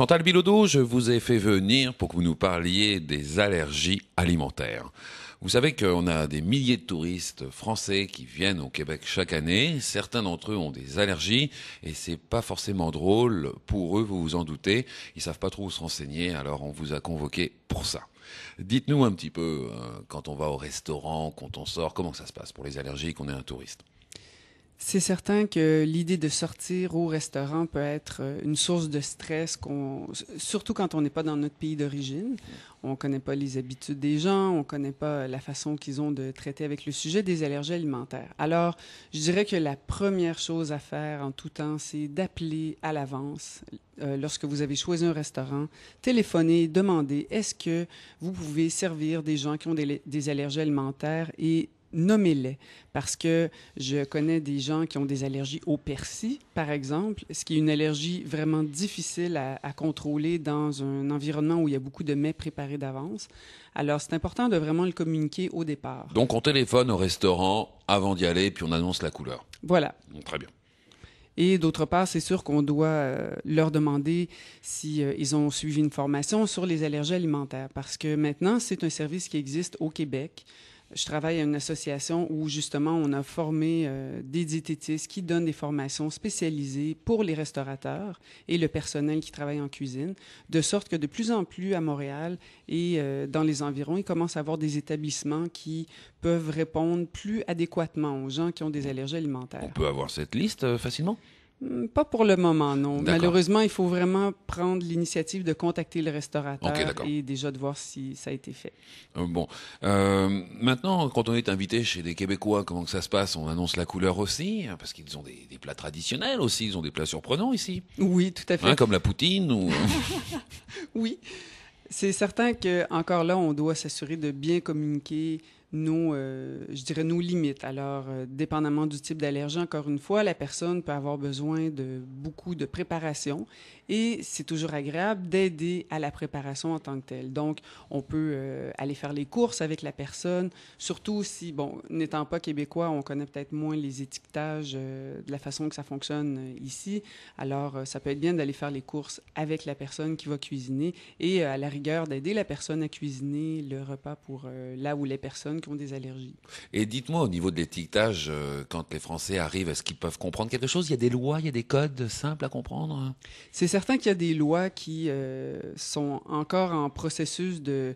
Chantal Bilodeau, je vous ai fait venir pour que vous nous parliez des allergies alimentaires. Vous savez qu'on a des milliers de touristes français qui viennent au Québec chaque année. Certains d'entre eux ont des allergies et c'est pas forcément drôle pour eux, vous vous en doutez. Ils savent pas trop où se renseigner, alors on vous a convoqué pour ça. Dites-nous un petit peu, quand on va au restaurant, quand on sort, comment ça se passe pour les allergies qu'on est un touriste? C'est certain que l'idée de sortir au restaurant peut être une source de stress, surtout quand on n'est pas dans notre pays d'origine. On ne connaît pas les habitudes des gens, on ne connaît pas la façon qu'ils ont de traiter avec le sujet des allergies alimentaires. Alors, je dirais que la première chose à faire en tout temps, c'est d'appeler à l'avance. Lorsque vous avez choisi un restaurant, téléphoner, demander est-ce que vous pouvez servir des gens qui ont des allergies alimentaires et nommez-les, parce que je connais des gens qui ont des allergies au persil, par exemple, ce qui est une allergie vraiment difficile à contrôler dans un environnement où il y a beaucoup de mets préparés d'avance. Alors, c'est important de vraiment le communiquer au départ. Donc on téléphone au restaurant avant d'y aller, puis on annonce la couleur. Voilà. Très bien. Et d'autre part, c'est sûr qu'on doit leur demander si ils ont suivi une formation sur les allergies alimentaires, parce que maintenant, c'est un service qui existe au Québec. Je travaille à une association où, justement, on a formé des diététistes qui donnent des formations spécialisées pour les restaurateurs et le personnel qui travaille en cuisine, de sorte que de plus en plus à Montréal et dans les environs, il commence à avoir des établissements qui peuvent répondre plus adéquatement aux gens qui ont des allergies alimentaires. On peut avoir cette liste facilement? Pas pour le moment, non. D'accord. Malheureusement, il faut vraiment prendre l'initiative de contacter le restaurateur Ok, et déjà de voir si ça a été fait. Maintenant, quand on est invité chez des Québécois, comment que ça se passe? On annonce la couleur aussi, parce qu'ils ont des plats traditionnels aussi, ils ont des plats surprenants ici. Oui, tout à fait. Comme la poutine ou... Oui, c'est certain que encore là, on doit s'assurer de bien communiquer je dirais nos limites. Alors, dépendamment du type d'allergie, encore une fois, la personne peut avoir besoin de beaucoup de préparation et c'est toujours agréable d'aider à la préparation en tant que telle. Donc, on peut aller faire les courses avec la personne, surtout si, bon, n'étant pas québécois, on connaît peut-être moins les étiquetages de la façon que ça fonctionne ici. Alors, ça peut être bien d'aller faire les courses avec la personne qui va cuisiner et à la rigueur d'aider la personne à cuisiner le repas pour là où les personnes qui ont des allergies. Et dites-moi, au niveau de l'étiquetage, quand les Français arrivent, est-ce qu'ils peuvent comprendre quelque chose? Il y a des lois, il y a des codes simples à comprendre? C'est certain qu'il y a des lois qui sont encore en processus de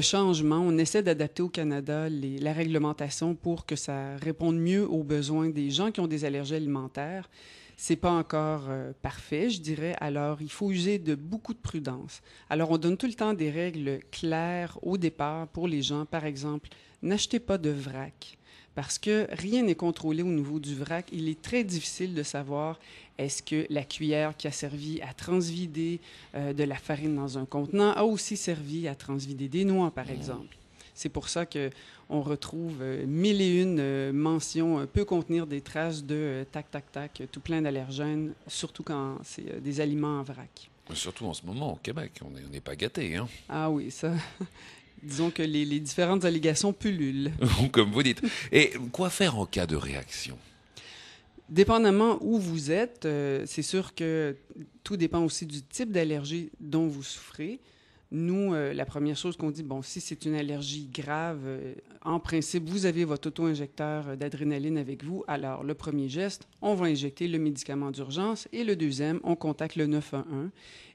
changement. On essaie d'adapter au Canada la réglementation pour que ça réponde mieux aux besoins des gens qui ont des allergies alimentaires. C'est pas encore parfait, je dirais. Alors, il faut user de beaucoup de prudence. Alors, on donne tout le temps des règles claires au départ pour les gens. Par exemple, n'achetez pas de vrac parce que rien n'est contrôlé au niveau du vrac. Il est très difficile de savoir est-ce que la cuillère qui a servi à transvider de la farine dans un contenant a aussi servi à transvider des noix, par exemple. C'est pour ça qu'on retrouve mille et une mentions peut contenir des traces de tac, tac, tac, tout plein d'allergènes, surtout quand c'est des aliments en vrac. Surtout en ce moment, au Québec, on n'est pas gâtés, hein? Ah oui, ça... Disons que les différentes allégations pullulent. Comme vous dites. Et quoi faire en cas de réaction? Dépendamment où vous êtes, c'est sûr que tout dépend aussi du type d'allergie dont vous souffrez. Nous, la première chose qu'on dit, bon, si c'est une allergie grave, en principe, vous avez votre auto-injecteur d'adrénaline avec vous. Alors, le premier geste, on va injecter le médicament d'urgence. Et le deuxième, on contacte le 911.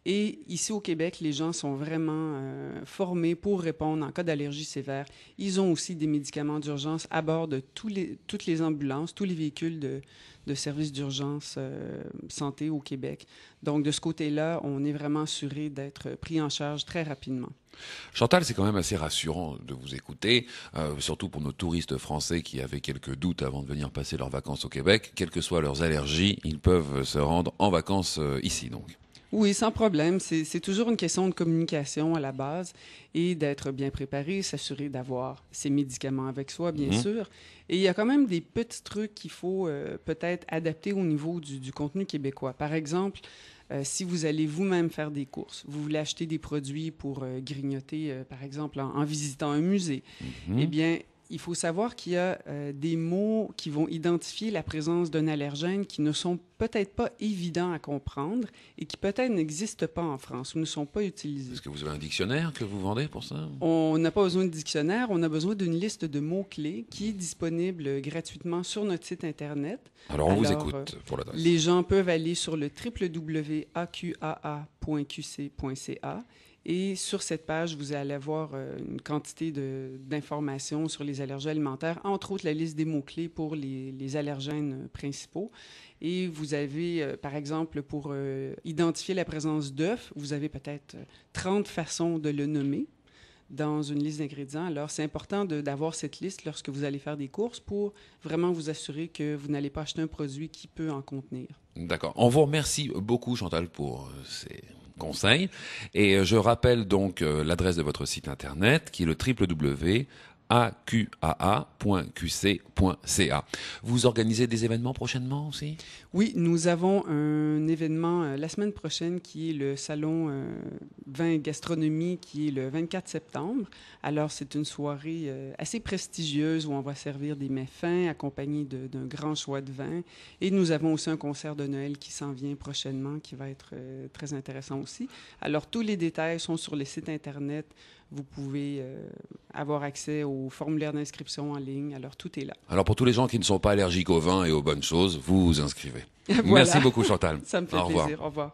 Et ici au Québec, les gens sont vraiment formés pour répondre en cas d'allergie sévère. Ils ont aussi des médicaments d'urgence à bord de toutes les ambulances, tous les véhicules de services d'urgence santé au Québec. Donc, de ce côté-là, on est vraiment assuré d'être pris en charge très rapidement. Chantal, c'est quand même assez rassurant de vous écouter, surtout pour nos touristes français qui avaient quelques doutes avant de venir passer leurs vacances au Québec. Quelles que soient leurs allergies, ils peuvent se rendre en vacances ici, donc. Oui, sans problème. C'est toujours une question de communication à la base et d'être bien préparé, s'assurer d'avoir ses médicaments avec soi, bien sûr. Et il y a quand même des petits trucs qu'il faut peut-être adapter au niveau du contenu québécois. Par exemple, si vous allez vous-même faire des courses, vous voulez acheter des produits pour grignoter, par exemple, en visitant un musée, eh bien, il faut savoir qu'il y a des mots qui vont identifier la présence d'un allergène qui ne sont peut-être pas évidents à comprendre et qui peut-être n'existent pas en France ou ne sont pas utilisés. Est-ce que vous avez un dictionnaire que vous vendez pour ça? On n'a pas besoin de dictionnaire, on a besoin d'une liste de mots-clés qui est disponible gratuitement sur notre site Internet. Alors, on vous écoute pour l'adresse. Les gens peuvent aller sur le www.aqaa.qc.ca. Et sur cette page, vous allez avoir une quantité d'informations sur les allergies alimentaires, entre autres la liste des mots-clés pour les allergènes principaux. Et vous avez, par exemple, pour identifier la présence d'œufs, vous avez peut-être 30 façons de le nommer dans une liste d'ingrédients. Alors, c'est important d'avoir cette liste lorsque vous allez faire des courses pour vraiment vous assurer que vous n'allez pas acheter un produit qui peut en contenir. D'accord. On vous remercie beaucoup, Chantal, pour ces conseils. Et je rappelle donc l'adresse de votre site Internet, qui est le www.aqaa.qc.ca. Vous organisez des événements prochainement aussi? Oui, nous avons un événement la semaine prochaine qui est le Salon Vin et Gastronomie qui est le 24 septembre. Alors, c'est une soirée assez prestigieuse où on va servir des mets fins accompagnés d'un grand choix de vins. Et nous avons aussi un concert de Noël qui s'en vient prochainement qui va être très intéressant aussi. Alors, tous les détails sont sur le site Internet. Vous pouvez avoir accès au formulaire d'inscription en ligne. Alors, tout est là. Alors, pour tous les gens qui ne sont pas allergiques au vin et aux bonnes choses, vous vous inscrivez. Voilà. Merci beaucoup, Chantal. Ça me fait plaisir. Au revoir.